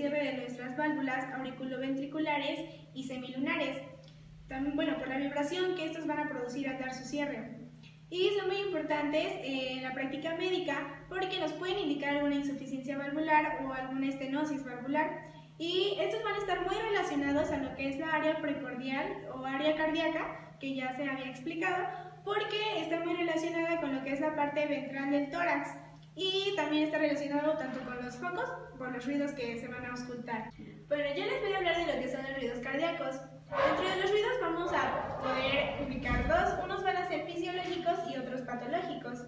cierre de nuestras válvulas auriculoventriculares y semilunares. También, por la vibración que estos van a producir al dar su cierre. Y son muy importantes en la práctica médica porque nos pueden indicar alguna insuficiencia valvular o alguna estenosis valvular. Y estos van a estar muy relacionados a lo que es la área precordial o área cardíaca, que ya se había explicado, porque está muy relacionada con lo que es la parte ventral del tórax. Y también está relacionado tanto con los focos por los ruidos que se van a auscultar. Bueno, yo les voy a hablar de lo que son los ruidos cardíacos. Dentro de los ruidos vamos a poder ubicar dos, unos van a ser fisiológicos y otros patológicos,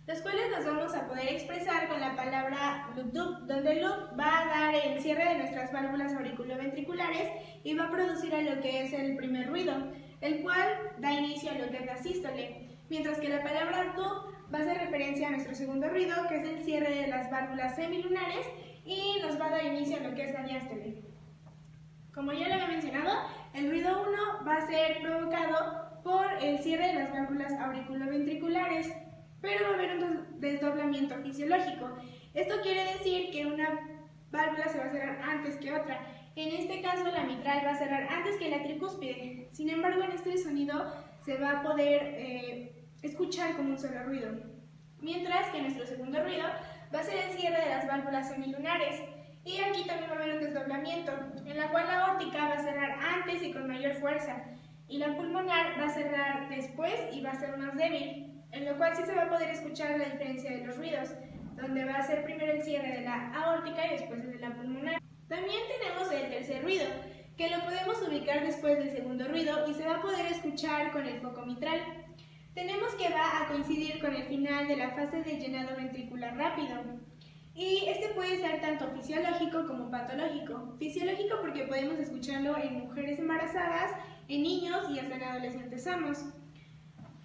los cuales nos vamos a poder expresar con la palabra loop, donde loop va a dar el cierre de nuestras válvulas auriculoventriculares y va a producir a lo que es el primer ruido, el cual da inicio a lo que es la sístole, mientras que la palabra do va a hacer referencia a nuestro segundo ruido, que es el cierre de las válvulas semilunares y nos va a dar inicio a lo que es la diástole. Como ya lo había mencionado, el ruido 1 va a ser provocado por el cierre de las válvulas auriculoventriculares, pero va a haber un desdoblamiento fisiológico. Esto quiere decir que una válvula se va a cerrar antes que otra. En este caso, la mitral va a cerrar antes que la tricúspide. Sin embargo, en este sonido se va a poder escuchar como un solo ruido. Mientras que nuestro segundo ruido va a ser el cierre de las válvulas semilunares. Y aquí también va a haber un desdoblamiento, en la cual la aórtica va a cerrar antes y con mayor fuerza, y la pulmonar va a cerrar después y va a ser más débil, en lo cual sí se va a poder escuchar la diferencia de los ruidos, donde va a ser primero el cierre de la aórtica y después el de la pulmonar. También tenemos el tercer ruido, que lo podemos ubicar después del segundo ruido y se va a poder escuchar con el foco mitral. Tenemos que va a coincidir con el final de la fase de llenado ventricular rápido. Y este puede ser tanto fisiológico como patológico. Fisiológico porque podemos escucharlo en mujeres embarazadas, en niños y hasta en adolescentes sanos.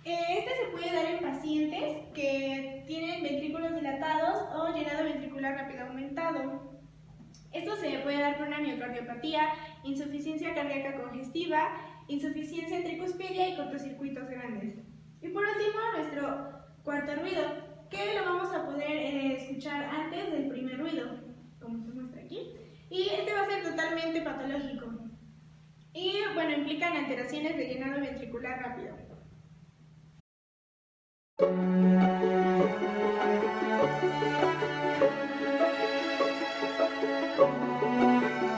Este se puede dar en pacientes que tienen ventrículos dilatados o llenado ventricular rápido aumentado. Esto se puede dar por una miocardiopatía, insuficiencia cardíaca congestiva, insuficiencia tricuspidia y cortocircuitos grandes. Y por último, nuestro cuarto ruido, que lo vamos a poder escuchar antes del primer ruido, como se muestra aquí. Y este va a ser totalmente patológico. Y implican alteraciones de llenado ventricular rápido.